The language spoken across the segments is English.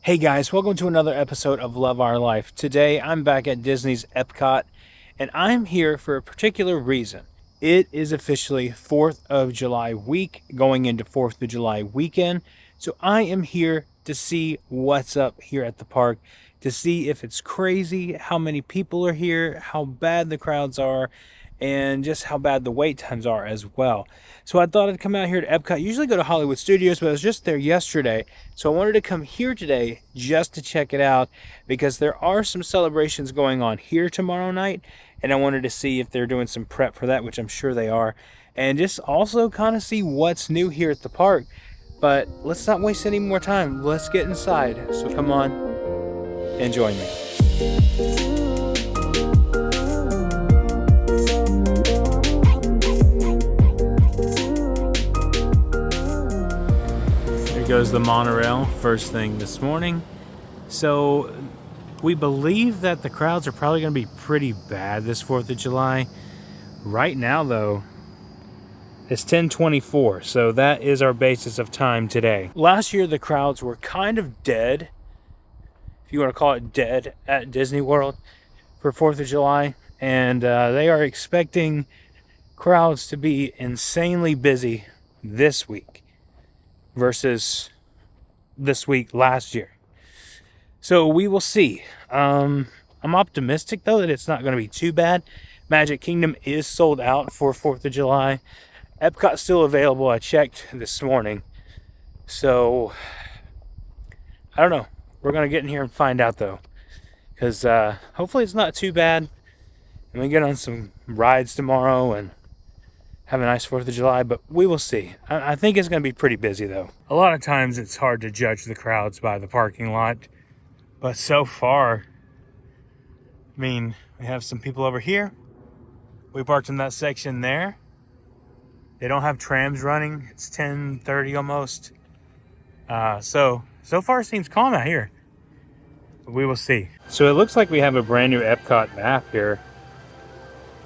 Hey guys, welcome to another episode of Love Our Life. Today I'm back at Disney's EPCOT and I'm here for a particular reason. It is officially 4th of July week going into 4th of July weekend. So I am here to see what's up here at the park, to see if it's crazy, how many people are here, how bad the crowds are, and just how bad the wait times are as well. So I thought I'd come out here to Epcot. I usually go to Hollywood Studios, but I was just there yesterday. So I wanted to come here today just to check it out because there are some celebrations going on here tomorrow night. And I wanted to see if they're doing some prep for that, which I'm sure they are. And just also kind of see what's new here at the park. But let's not waste any more time. Let's get inside. So come on and join me. Goes the monorail first thing this morning. So we believe that the crowds are probably going to be pretty bad this 4th of July. Right now though, it's 10:24, so that is our basis of time today. Last year the crowds were kind of dead, if you want to call it dead, at Disney World for 4th of July, and they are expecting crowds to be insanely busy this week versus this week last year. So we will see. I'm optimistic though that it's not going to be too bad. Magic Kingdom is sold out for 4th of July. Epcot's still available. I checked this morning. So I don't know. We're going to get in here and find out though. Because hopefully it's not too bad. And we get on some rides tomorrow and have a nice 4th of July, but we will see. I think it's going to be pretty busy though. A lot of times it's hard to judge the crowds by the parking lot, but so far, I mean, we have some people over here. We parked in that section there. They don't have trams running. It's 10:30 almost. So far it seems calm out here. But we will see. So it looks like we have a brand new EPCOT map here,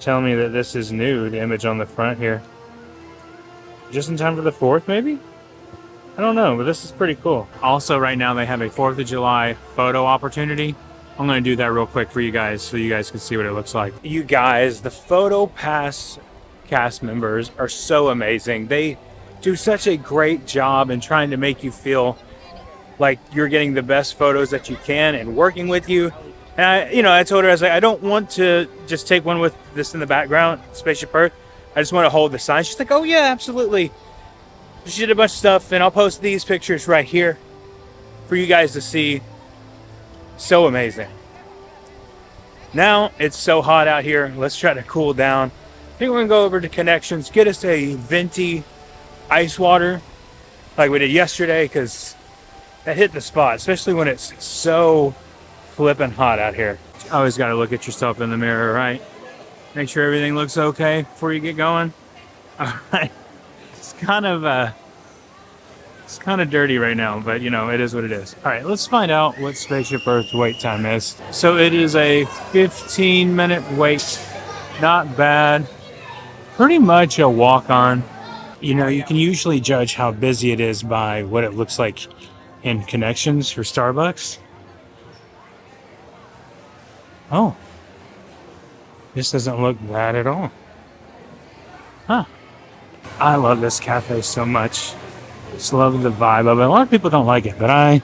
telling me that this is new, the image on the front here. Just in time for the 4th, maybe? I don't know, but this is pretty cool. Also, right now they have a 4th of July photo opportunity. I'm going to do that real quick for you guys so you guys can see what it looks like. You guys, the Photo Pass cast members are so amazing. They do such a great job in trying to make you feel like you're getting the best photos that you can and working with you. And I told her, I was like, I don't want to just take one with this in the background, Spaceship Earth. I just want to hold the sign. She's like, oh yeah, absolutely. She did a bunch of stuff, and I'll post these pictures right here for you guys to see. So amazing. Now it's so hot out here. Let's try to cool down. I think we're gonna go over to Connections, get us a venti ice water like we did yesterday, because that hit the spot, especially when it's so flipping hot out here. You always got to look at yourself in the mirror, right? Make sure everything looks okay before you get going. All right. It's kind of dirty right now, but it is what it is. All right, let's find out what Spaceship Earth's wait time is. So it is a 15-minute wait. Not bad. Pretty much a walk-on. You can usually judge how busy it is by what it looks like in Connections for Starbucks. Oh, this doesn't look bad at all. Huh. I love this cafe so much. Just love the vibe of it. A lot of people don't like it, but I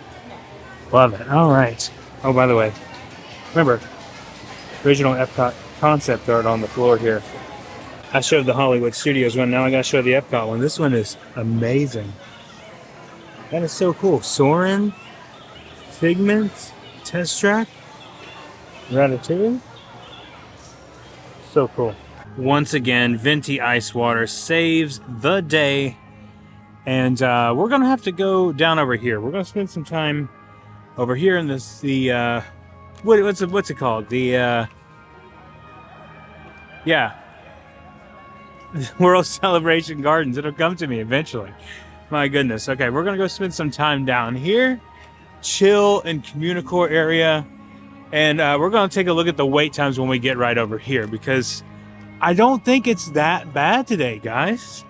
love it. All right. Oh, by the way, remember, original EPCOT concept art on the floor here. I showed the Hollywood Studios one. Now I got to show the EPCOT one. This one is amazing. That is so cool. Soarin', Figment, Test Track. Ratatouille. So cool. Once again, venti ice water saves the day. And we're going to have to go down over here. We're going to spend some time over here in what's it called? World Celebration Gardens. It'll come to me eventually. My goodness. Okay, we're going to go spend some time down here. Chill in Communicore area. And we're going to take a look at the wait times when we get right over here, because I don't think it's that bad today, guys.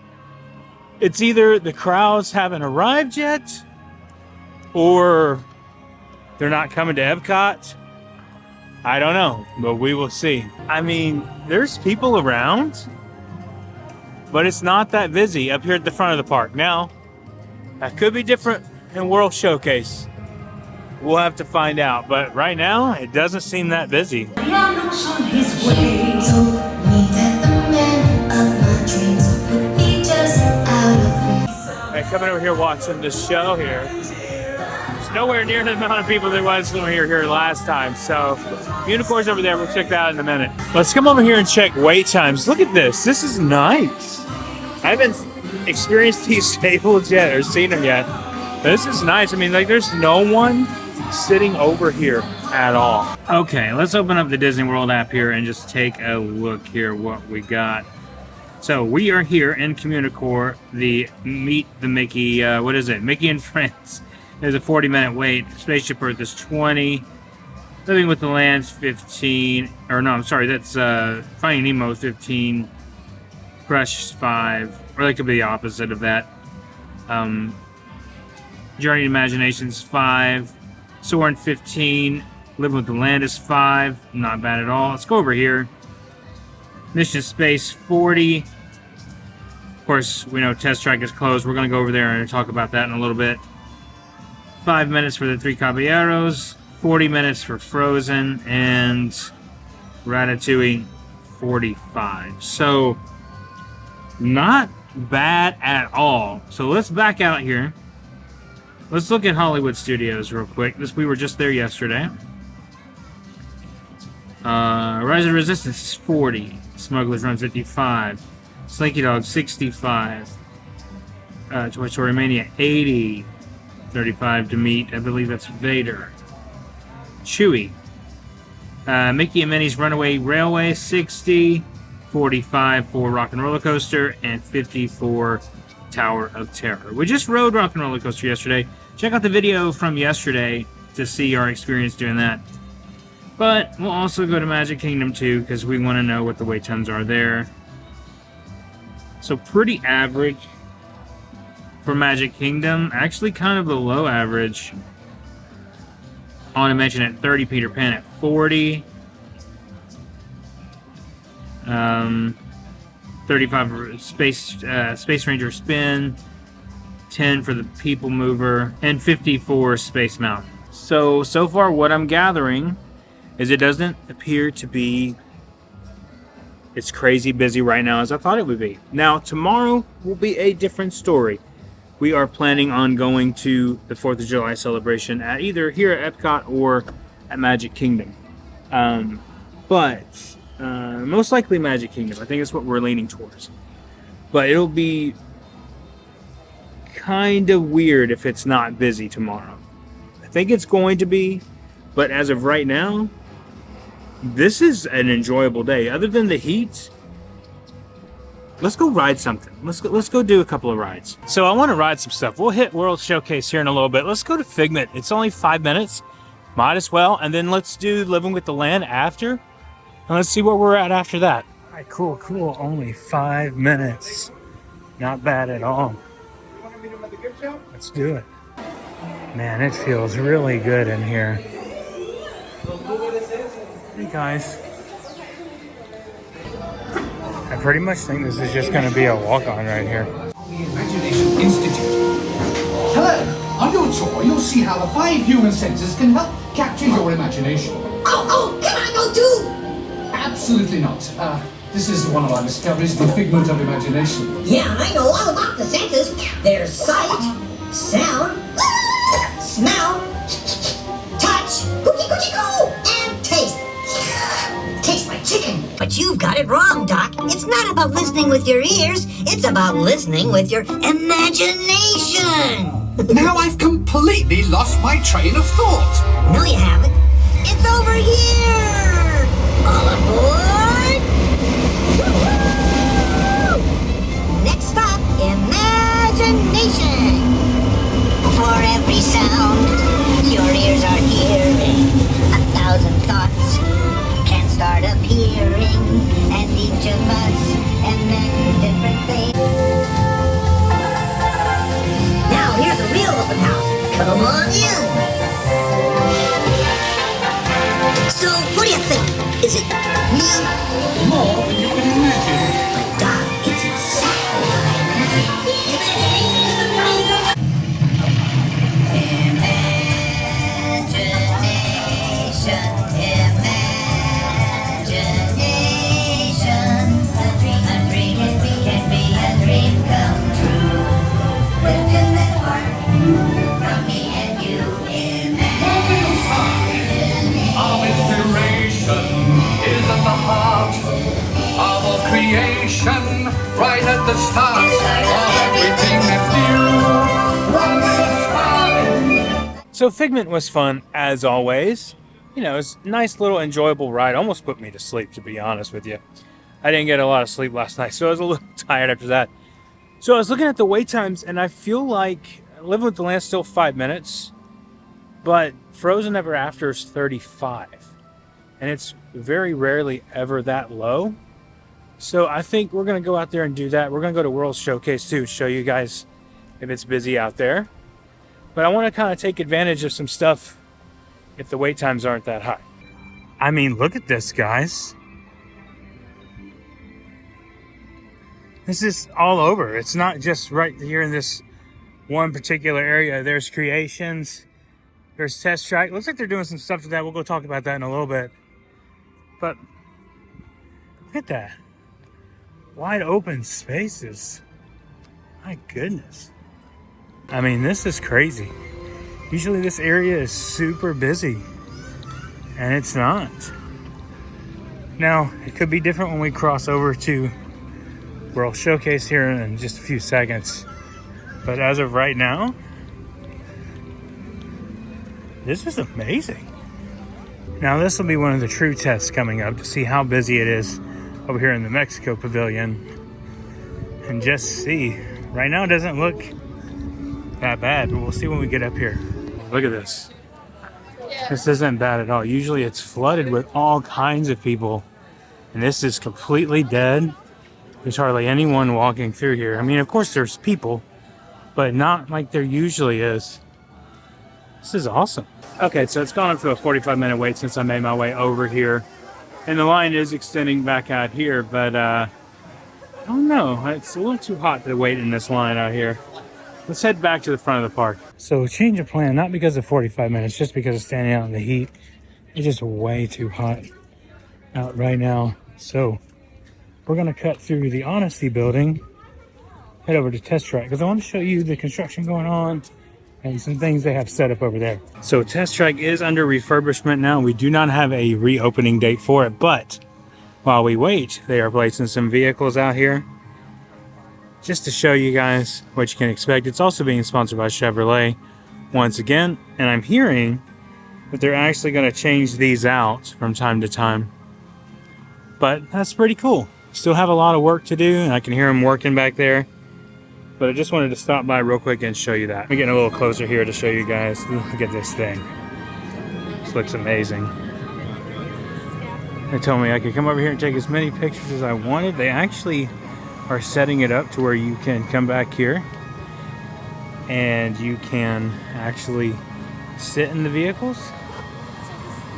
It's either the crowds haven't arrived yet, or they're not coming to EPCOT? I don't know, but we will see. I mean, there's people around, but it's not that busy up here at the front of the park. Now, that could be different in World Showcase. We'll have to find out, but right now, it doesn't seem that busy. Hey, coming over here watching this show here. It's nowhere near the amount of people there was when we were here last time. So, unicorns over there, we'll check that out in a minute. Let's come over here and check wait times. Look at this. This is nice. I haven't experienced these tables yet or seen them yet. But this is nice. I mean, like, there's no one sitting over here at all. Okay, let's open up the Disney World app here and just take a look here what we got. So we are here in Communicore, the Meet the Mickey, what is it? Mickey and Friends. There's a 40-minute wait. Spaceship Earth is 20. Living with the Land's 15. Or no, I'm sorry, that's Finding Nemo 15. Crush 5. Or that could be the opposite of that. Journey to Imagination's 5. Soarin' 15. Living with the Land is 5. Not bad at all. Let's go over here. Mission Space 40. Of course, we know Test Track is closed. We're going to go over there and talk about that in a little bit. 5 minutes for the Three Caballeros. 40 minutes for Frozen. And Ratatouille 45. So, not bad at all. So let's back out here. Let's look at Hollywood Studios real quick. We were just there yesterday. Rise of Resistance is 40. Smuggler's Run 55. Slinky Dog 65. Toy Story Mania 80. 35 to meet. I believe that's Vader. Chewie. Mickey and Minnie's Runaway Railway 60. 45 for Rock and Roller Coaster. And 50 for Tower of Terror. We just rode Rock and Roller Coaster yesterday. Check out the video from yesterday to see our experience doing that. But we'll also go to Magic Kingdom too, because we want to know what the wait times are there. So pretty average for Magic Kingdom. Actually kind of below average. I want to mention at 30, Peter Pan at 40. 35 Space Ranger Spin. 10 for the People Mover. And 50 for Space Mountain. So far what I'm gathering is it doesn't appear to be as crazy busy right now as I thought it would be. Now, tomorrow will be a different story. We are planning on going to the 4th of July celebration at either here at EPCOT or at Magic Kingdom. But most likely Magic Kingdom. I think that's what we're leaning towards. But it'll be kind of weird if it's not busy tomorrow. I think it's going to be, but as of right now, this is an enjoyable day. Other than the heat, let's go ride something. Let's go do a couple of rides. So I want to ride some stuff. We'll hit World Showcase here in a little bit. Let's go to Figment. It's only 5 minutes. Might as well. And then let's do Living with the Land after. And let's see where we're at after that. All right, cool. Only 5 minutes. Not bad at all. Let's do it. Man, it feels really good in here. Hey guys. I pretty much think this is just going to be a walk-on right here. The Imagination Institute. Hello! On your tour, you'll see how the 5 human senses can help capture your imagination. Oh, can I go too? Absolutely not. This is one of our discoveries, the figment of imagination. Yeah, I know all about the senses. There's sight, sound, smell, touch, cookie-coo, and taste. Tastes like chicken. But you've got it wrong, Doc. It's not about listening with your ears. It's about listening with your imagination. Now I've completely lost my train of thought. No, you haven't. It's over here. All aboard. Woo-hoo! Next stop, imagination. For every sound your ears are hearing, 1,000 thoughts can start appearing, and each of us imagines different things. Now here's a real open house. Come on in. So, what do you think? Is it me? More than you can imagine. God, it's Our inspiration is at the heart of all creation, right at the start of everything that's new. So Figment was fun as always. You know, it's a nice little enjoyable ride. Almost put me to sleep, to be honest with you. I didn't get a lot of sleep last night, so I was a little tired after that. So I was looking at the wait times, and I feel like Living with the Land's still 5 minutes, but Frozen Ever After is 35. And it's very rarely ever that low. So I think we're going to go out there and do that. We're going to go to World Showcase too, show you guys if it's busy out there. But I want to kind of take advantage of some stuff if the wait times aren't that high. I mean, look at this, guys. This is all over. It's not just right here in this one particular area. There's creations. There's test track. Looks like they're doing some stuff to that. We'll go talk about that in a little bit. But look at that. Wide open spaces. My goodness. I mean, this is crazy. Usually this area is super busy, and it's not. Now, it could be different when we cross over to World Showcase here in just a few seconds. But as of right now, this is amazing. Now, this will be one of the true tests coming up to see how busy it is over here in the Mexico Pavilion. And just see. Right now, it doesn't look that bad, but we'll see when we get up here. Look at this. This isn't bad at all. Usually it's flooded with all kinds of people, and this is completely dead. There's hardly anyone walking through here. I mean, of course there's people, but not like there usually is. This is awesome. Okay, so it's gone up to a 45-minute wait since I made my way over here. And the line is extending back out here, but I don't know. It's a little too hot to wait in this line out here. Let's head back to the front of the park. So change of plan, not because of 45 minutes, just because of standing out in the heat. It's just way too hot out right now. So we're gonna cut through the Honesty building, head over to Test Track, because I want to show you the construction going on and some things they have set up over there. So Test Track is under refurbishment now. We do not have a reopening date for it, but while we wait, they are placing some vehicles out here just to show you guys what you can expect. It's also being sponsored by Chevrolet once again, and I'm hearing that they're actually going to change these out from time to time. But that's pretty cool. Still have a lot of work to do, and I can hear them working back there. But I just wanted to stop by real quick and show you that. I'm getting a little closer here to show you guys. Look at this thing. This looks amazing. They told me I could come over here and take as many pictures as I wanted. They actually are setting it up to where you can come back here and you can actually sit in the vehicles.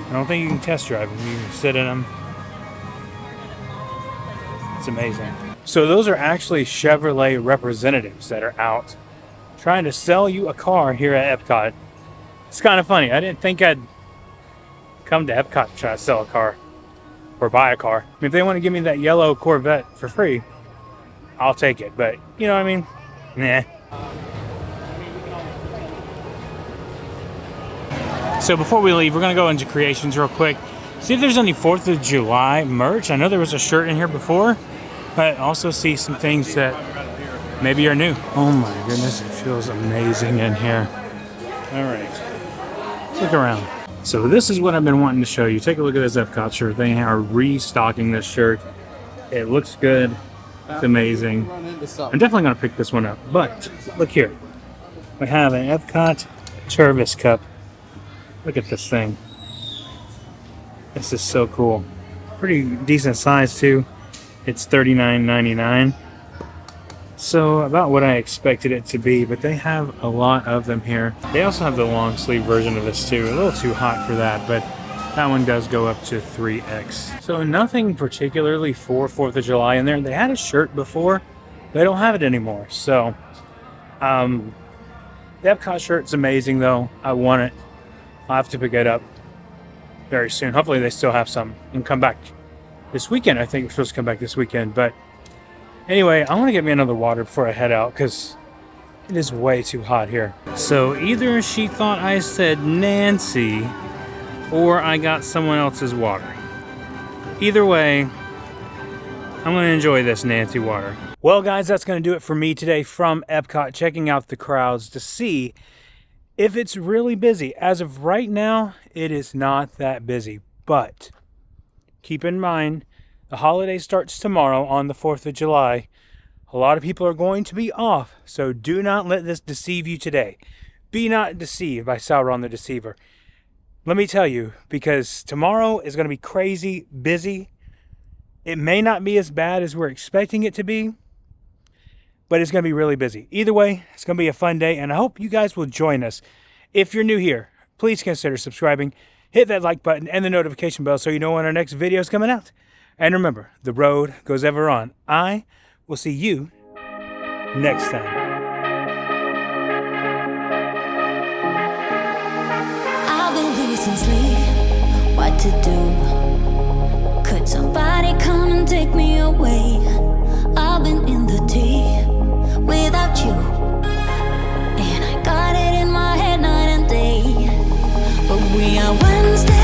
I don't think you can test drive them. You can sit in them. It's amazing. So those are actually Chevrolet representatives that are out trying to sell you a car here at EPCOT. It's kind of funny. I didn't think I'd come to EPCOT to try to sell a car or buy a car. I mean, if they want to give me that yellow Corvette for free, I'll take it. But, you know what I mean? Nah. So before we leave, we're going to go into Creations real quick. See if there's any 4th of July merch. I know there was a shirt in here before, but also see some things that maybe are new. Oh my goodness, it feels amazing in here. All right, let's look around. So this is what I've been wanting to show you. Take a look at this EPCOT shirt. They are restocking this shirt. It looks good. It's amazing. I'm definitely going to pick this one up. But look here. We have an EPCOT Service Cup. Look at this thing. This is so cool. Pretty decent size too. It's $39.99. So about what I expected it to be, but they have a lot of them here. They also have the long sleeve version of this too. A little too hot for that, but That one does go up to 3X. So nothing particularly for 4th of July in there. They had a shirt before. They don't have it anymore. So, the EPCOT shirt's amazing though. I want it. I'll have to pick it up very soon. Hopefully they still have some and come back this weekend. I think we're supposed to come back this weekend. But anyway, I want to get me another water before I head out because it is way too hot here. So either she thought I said Nancy or I got someone else's water. Either way, I'm going to enjoy this Nancy water. Well, guys, that's going to do it for me today from EPCOT, checking out the crowds to see if it's really busy. As of right now, it is not that busy. But keep in mind, the holiday starts tomorrow on the 4th of July. A lot of people are going to be off, so do not let this deceive you today. Be not deceived by Sauron the Deceiver. Let me tell you, because tomorrow is going to be crazy busy. It may not be as bad as we're expecting it to be, but it's going to be really busy. Either way, it's going to be a fun day, and I hope you guys will join us. If you're new here, please consider subscribing. Hit that like button and the notification bell so you know when our next video is coming out. And remember, the road goes ever on. I will see you next time. I've been losing sleep, what to do? Could somebody come and take me away? I've been in the deep without you, and I got it in my head night and day. But we are Wednesday.